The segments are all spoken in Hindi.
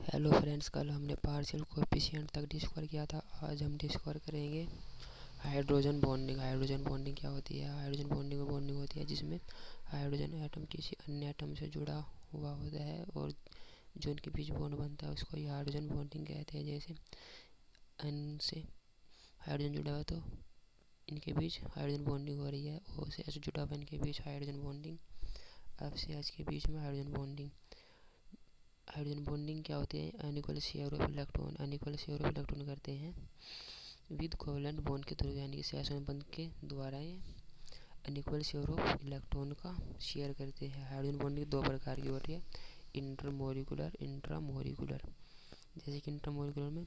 हेलो फ्रेंड्स, कल हमने पार्शियल कोएफिशिएंट तक डिस्कवर किया था। आज हम डिस्कवर करेंगे हाइड्रोजन बॉन्डिंग। हाइड्रोजन बॉन्डिंग क्या होती है? हाइड्रोजन बॉन्डिंग वो बॉन्डिंग होती है जिसमें हाइड्रोजन एटम किसी अन्य एटम से जुड़ा हुआ होता है और जो उनके बीच बॉन्ड बनता है उसको ही हाइड्रोजन बॉन्डिंग कहते हैं। जैसे एन से हाइड्रोजन जुड़ा हुआ है तो इनके बीच हाइड्रोजन बॉन्डिंग हो रही है। ओ से एच जुड़ा हुआ है, इनके बीच हाइड्रोजन बॉन्डिंग। एफ से एच के बीच में हाइड्रोजन बॉन्डिंग। हाइड्रोजन बॉन्डिंग क्या होती है? Unequal share of electron. Unequal share of electron करते हैं विद कोवेलेंट बॉन्ड के थ्रू, यानी कि सहसंबंध बंध के द्वारा ये अनइक्वल शेयर ऑफ इलेक्ट्रॉन का शेयर करते हैं। हाइड्रोजन बॉन्डिंग दो प्रकार की होती है, इंटरमोलिकुलर, इंट्रामोलिकुलर। जैसे कि इंटरमोलिकुलर में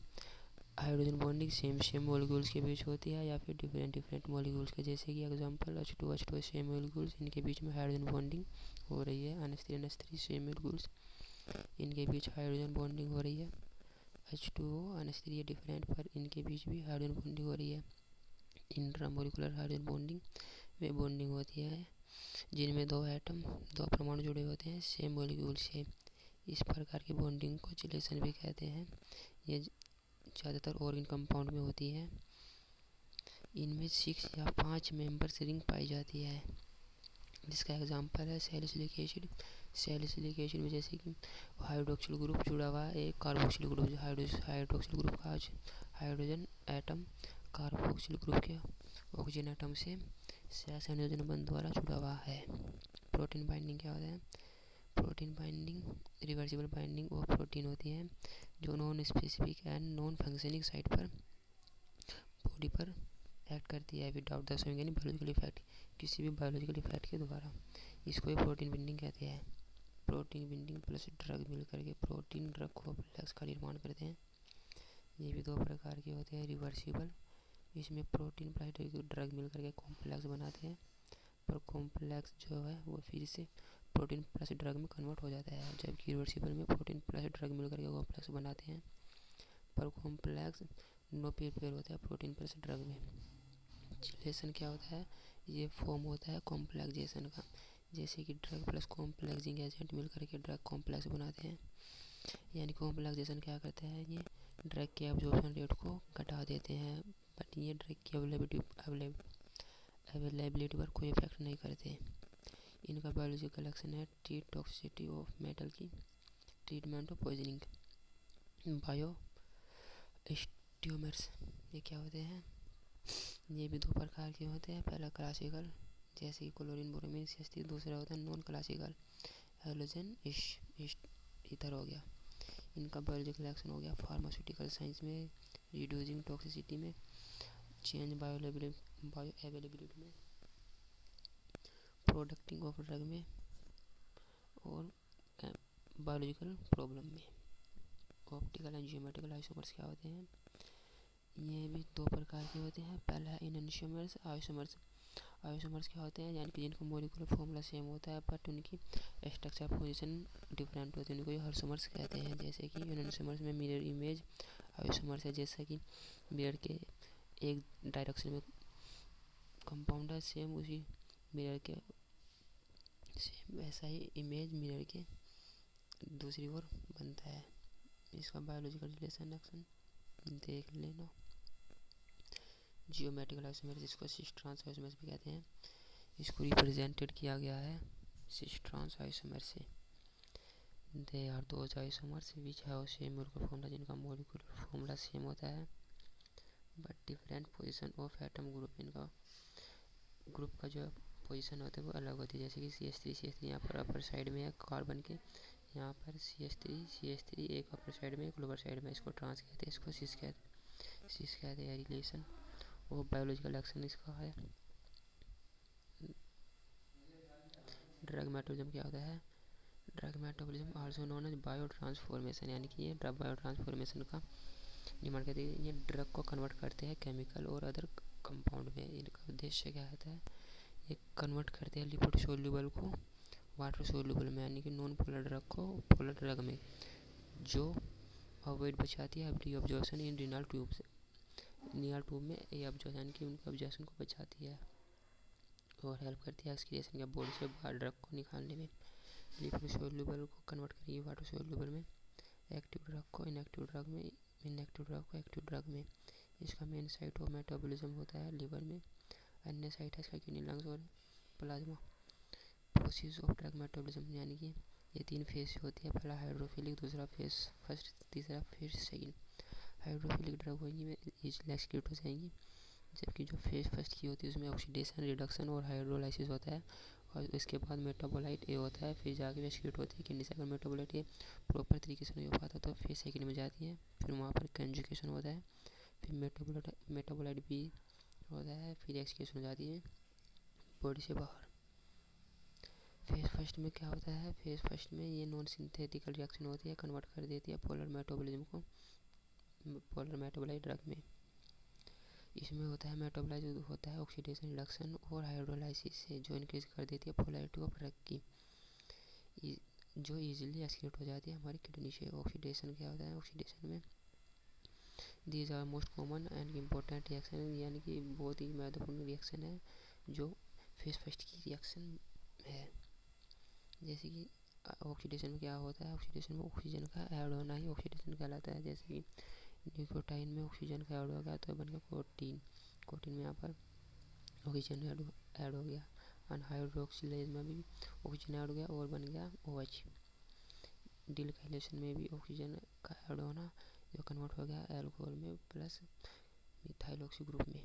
hydrogen bonding same same molecules के बीच होती है या फिर डिफरेंट डिफरेंट मॉलिक्यूल्स के। जैसे कि एग्जांपल H2 सेम मॉलिक्यूल्स, इनके बीच में हाइड्रोजन बॉन्डिंग हो रही है। NH3 सेम मॉलिक्यूल्स, इनके बीच हाइड्रोजन बॉन्डिंग हो रही है। H2O NH3 डिफरेंट, पर इनके बीच भी हाइड्रोजन बॉन्डिंग हो रही है। इंट्रामोलिकुलर हाइड्रोजन बॉन्डिंग वे बॉन्डिंग होती है जिनमें दो एटम, दो परमाणु जुड़े होते हैं सेम मॉलिक्यूल से। इस प्रकार की बॉन्डिंग को चिलेशन भी कहते हैं। ये ज़्यादातर ऑर्गेन कंपाउंड में होती है। इनमें 6 या 5 मेंबर्स रिंग पाई जाती है, जिसका एग्जांपल है सैलिसिलिक एसिड। सैलिसिलिक एसिड में जैसे कि हाइड्रोक्सिल ग्रुप जुड़ा हुआ है एक कार्बोक्सिल ग्रुप। हाइड्रोक्सिल ग्रुप का हाइड्रोजन एटम कार्बोक्सिल ग्रुप के ऑक्सीजन एटम से सहसंयोजन बंध द्वारा जुड़ा हुआ है। प्रोटीन बाइंडिंग क्या होता है? Protein binding reversible binding of protein होती है जो non specific and non functioning site पर बॉडी पर एक्ट करती है without the showing any biological effect, किसी भी बायोलॉजिकल इफेक्ट के द्वारा। इसको ही प्रोटीन बिंडिंग कहते हैं। प्रोटीन बिंडिंग प्लस ड्रग मिलकर के प्रोटीन ड्रग कॉम्प्लेक्स का निर्माण करते हैं। ये भी दो प्रकार के होते हैं, रिवर्सिबल, इसमें प्रोटीन प्लस ड्रग मिलकर के कॉम्प्लेक्स बनाते हैं, पर कॉम्प्लेक्स जो है वो फिर से प्रोटीन प्लस ड्रग में कन्वर्ट हो जाता है। जबकि रिवर्सिबल में प्रोटीन प्लस ड्रग मिलकर के कॉम्प्लेक्स बनाते हैं, पर कॉम्प्लेक्स नो पेयर होता है प्रोटीन प्लस ड्रग में। चिलेशन क्या होता है? ये फॉर्म होता है कॉम्प्लेक्सेशन का। जैसे कि ड्रग प्लस कॉम्प्लेक्सिंग एजेंट मिलकर के ड्रग कॉम्प्लेक्स बनाते हैं। यानी कॉम्प्लेक्सेशन क्या करता है? ये ड्रग के एब्जॉर्प्शन रेट को घटा देते हैं, बट ये ड्रग की अवेलेबिलिटी पर कोई इफेक्ट नहीं करते। इनका बायोलॉजिकल एक्शन है ट्रीट टॉक्सिसिटी ऑफ मेटल की, ट्रीटमेंट ऑफ पॉइजनिंग। बायो स्ट्यूमर्स ये क्या होते हैं? ये भी दो प्रकार के होते हैं। पहला क्लासिकल, जैसे कि क्लोरीन ब्रोमीन CH3। दूसरा होता है नॉन क्लासिकल, हेलोजन ईथर हो गया। इनका बायोलॉजिकल एक्शन हो गया फार्मास्यूटिकल साइंस में रिड्यूसिंग टॉक्सिसिटी में, चेंज बायोअवेलेबिलिटी में, प्रोडक्टिंग ऑफ ड्रग में, और बायोलॉजिकल प्रॉब्लम में। ऑप्टिकल एंड जियोमेट्रिकल आइसोमर्स क्या होते हैं? ये भी दो प्रकार के होते हैं। पहला है एनंशियोमर्स। आइसोमर्स क्या होते हैं? यानी कि जिनका मॉलिक्यूलर फॉर्मूला सेम होता है बट उनकी स्ट्रक्चर पोजीशन डिफरेंट होती है, उनको हर्सोमर्स कहते हैं। जैसे कि एनंशियोमर्स में मिरर इमेज आइसोमर्स है, जैसा कि मिरर के एक डायरेक्शन में कंपाउंड है सेम, उसी मिरर के सेम वैसा ही इमेज मिरर के दूसरी ओर बनता है। इसका बायोलॉजिकल रिलेशन एक्शन देख लेना। जियोमेट्रिकल आइसोमर्स, जिसको सिस ट्रांस आइसोमर्स भी कहते हैं, इसको रिप्रेजेंटेड किया गया है सिस ट्रांस आइसोमर से। They are those isomers which have same molecular formula, जिनका मॉलिक्यूलर फॉर्मूला सेम होता है but different position of atom group. इनका ग्रुप का जो पोजीशन होता है वो अलग होती है। जैसे कि CH3 यहाँ पर अपर साइड में है कार्बन के, यहाँ पर CH3 एक अपर साइड में एक लोअर साइड में। इसको ट्रांस कहते हैं, इसको सिस कहते हैं। रिलेशन और बायोलॉजिकल एक्शन इसका है। ड्रग मेटाबॉलिज्म क्या होता है? Drug metabolism also known as biotransformation, यानी कि ये ड्रग बायो ट्रांसफॉर्मेशन का निर्माण करते हैं। ये ड्रग को कन्वर्ट करते हैं केमिकल और अदर कंपाउंड में। इनका उद्देश्य क्या होता है? ये कन्वर्ट करते हैं लिपिड सोल्यूबल को वाटर सोल्यूबल में, यानी कि नॉन पोलर ड्रग को पोलर ड्रग में, जो अवॉइड बचाती है एब्जॉर्प्शन इन रीनल ट्यूब से। रीनल ट्यूब में ये एब्जॉर्प्शन की उनके एब्जॉर्प्शन को बचाती है और हेल्प करती है एक्सक्रीशन या बॉडी से बाहर ड्रग को निकालने में। लिपिड सोल्यूबल को कन्वर्ट करिए वाटर सोल्यूबल में, एक्टिव ड्रग को इनएक्टिव ड्रग में, इनएक्टिव ड्रग को एक्टिव ड्रग में। इसका मेन साइट ऑफ मेटाबॉलिज्म होता है लिवर में, अन्य साइट है इसका किडनी, लंग्स और plasma. Process of drug metabolism यानी कि ये 3 फेज होती है, पहला हाइड्रोफिलिक, दूसरा फेज फर्स्ट, तीसरा फेज सेकंड। हाइड्रोफिलिक ड्रग होंगी में इजीली एक्सक्रीट हो जाएंगी, जबकि जो फेज फर्स्ट की होती है उसमें ऑक्सीडेशन, रिडक्शन और हाइड्रोलाइसिस होता है, और इसके बाद मेटाबोलाइट ए होता है, फिर जाके एक्सक्रीट होती है किडनी से। अगर मेटाबोलाइट ए प्रॉपर तरीके से नहीं हो पाता तो फेज सेकंड में जाती है, फिर वहाँ पर कंजुगेशन होता है, फिर मेटाबोलाइट बी होता है, फिर एक्सक्रीशन हो जाती है बॉडी से बाहर। फेज फर्स्ट में क्या होता है, फेज फर्स्ट में ये नॉन सिंथेटिकल रिएक्शन होती है, कन्वर्ट कर देती है पोलर मेटाबॉलिज्म को पोलर मेटाबोलाइट ड्रग में। इसमें होता है मेटाबोलाइज होता है ऑक्सीडेशन, रिडक्शन और हाइड्रोलाइसिस से, जो इंक्रीज कर देती है पोलैरिटी ऑफ ड्रग की, जो इजीली एक्सक्रीट हो जाती है हमारी किडनी से। ऑक्सीडेशन क्या होता है, ऑक्सीडेशन में these are most common and important reaction, यानी कि बहुत ही महत्वपूर्ण रिएक्शन है जो फेज फर्स्ट की रिएक्शन है। जैसे कि ऑक्सीडेशन में क्या होता है, ऑक्सीडेशन में ऑक्सीजन का ऐड होना ही ऑक्सीडेशन कहलाता है। जैसे कि न्यूक्लियोटाइड में ऑक्सीजन का ऐड हो गया तो बन गया प्रोटीन, प्रोटीन में यहाँ पर ऑक्सीजन ऐड हो गया। अनहाइड्रोक्सिलेज में भी ऑक्सीजन ऐड हो गया और बन गया OH। डिल्काइलेशन में भी ऑक्सीजन का ऐड होना जो कन्वर्ट हो गया अल्कोहल में प्लस मिथाइल ऑक्सी ग्रुप में।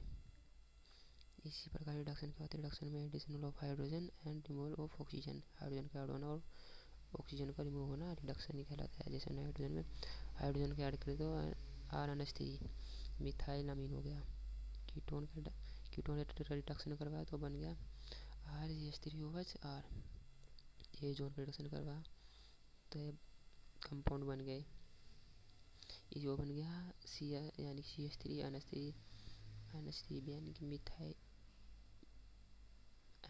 इसी प्रकार रिडक्शन क्या होता है, रिडक्शन में additional of hydrogen and removal of oxygen, hydrogen का ऐड होना और ऑक्सीजन का रिमूव होना रिडक्शन ही कहलाता है। जैसे नाइट्रोजन में हाइड्रोजन का ऐड कर दो RNH3 मिथाइल अमीन हो गया, कीटोन का रिडक्शन करवाया तो बन गया RCH3OH। ये जोन का रिडक्शन करवाया तो ये कंपाउंड बन गए, ये बन गया यानी CH3NH3 यानी कि मिथाइल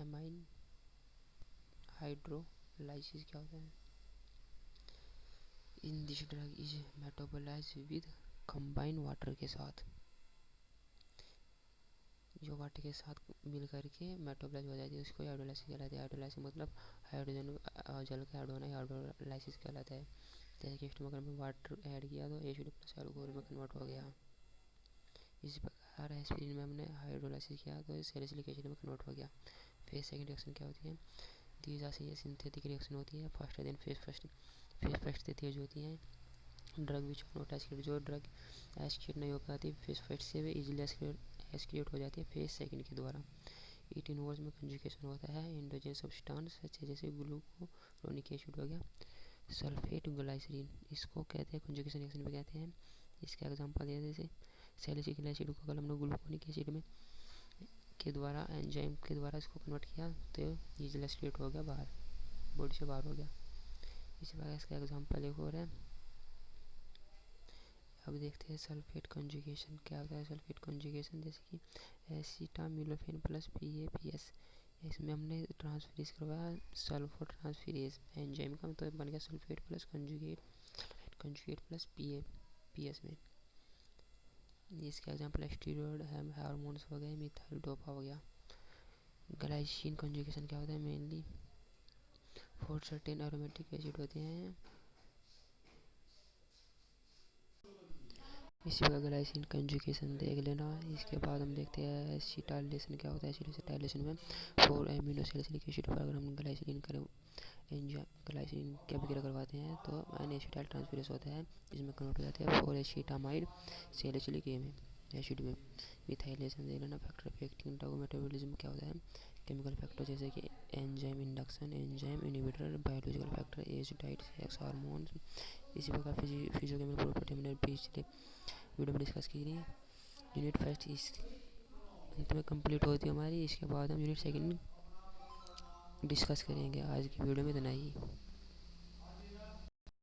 एमाइन हाइड्रोलाइसिस क्या होता है। In this drug is metabolize with combine water के साथ, जो वाटर के साथ मिल करके मेटाबोलाइज हो जाती है उसको हाइड्रोलाइसिस कहलाता है। हाइड्रोलाइसिस मतलब हाइड्रोजन जल का ऐड होना हाइड्रोलाइसिस कहलाता है। जैसे कि स्टमक में वाटर ऐड किया तो एसिड प्लस अल्कोहल में कन्वर्ट हो गया। इसी प्रकार एस्पिरिन में हमने हाइड्रोलाइसिस किया तो सैलिसिलिक एसिड में कन्वर्ट हो गया। फेज सेकंड रिएक्शन क्या होती है, दीज आर सिंथेटिक रिएक्शन होती है faster than phase first. Phase first से तेज होती हैं, ड्रग विच नॉट एक्सक्रीट, जो ड्रग एक्सक्रीट नहीं हो पाती फेज फर्स्ट से वे इजीली एक्सक्रीट हो जाती है फेज सेकंड के द्वारा। इट इनवॉल्व्स में कंजुगेशन होता है एंडोजन सब्सटेंस जैसे ग्लूकोरोनिक एसिड हो गया, सल्फेट ग्लाइसरीन, इसको कहते हैं कंजुगेशन रिएक्शन में कहते हैं। इसका एग्जांपल है जैसे सैलिसिलिक एसिड को अगर हमने ग्लूकोनिक एसिड में के द्वारा एंजाइम के द्वारा इसको कन्वर्ट किया तो इजीली एक्सक्रीट हो गया बाहर, बॉडी से बाहर हो गया। इसी प्रकार इसका एग्जांपल एक और है। अब देखते हैं सल्फेट कंजुगेशन क्या होता है। सल्फेट कंजुगेशन जैसे कि एसिटामिनोफेन प्लस PAPS, इसमें हमने ट्रांसफरेज करवाया सल्फर ट्रांसफरेज एंजाइम का, तो बन गया sulphate plus conjugate plus PAPS में। इसका एग्जांपल स्टीरॉयड हार्मोन्स हो गए, मिथाइल डोपा हो गया। ग्लाइसिन कंजुगेशन क्या होता है, mainly for certain aromatic acid होते हैं। इसी प्रकार ग्लाइसिन कंजुगेशन देख लेना। इसके बाद हम देखते हैं एसिटाइलेशन क्या होता है। एसिटाइलेशन में 4 एमिनो सैलिसिलिक एसिड पर अगर हम ग्लाइसिन के वगैरह करवाते हैं तो एन एसिटाइल ट्रांसफरेज होता है, इसमें कन्वर्ट हो जाता है 4 एसिटामाइड सैलिसिलिक एसिड में। मिथाइलेशन देख लेना। फैक्टर अफेक्टिंग ड्रग मेटाबॉलिज्म क्या होता है, केमिकल फैक्टर जैसे कि enzyme induction, enzyme inhibitor, biological factor, age, diet, sex hormones. इसी प्रकार फिजियोकेमिकल प्रॉपर्टी हमने पिछले वीडियो में डिस्कस की थी। यूनिट फर्स्ट इस अंत में कंप्लीट होती है हमारी, इसके बाद हम यूनिट सेकंड डिस्कस करेंगे। आज की वीडियो में इतना ही।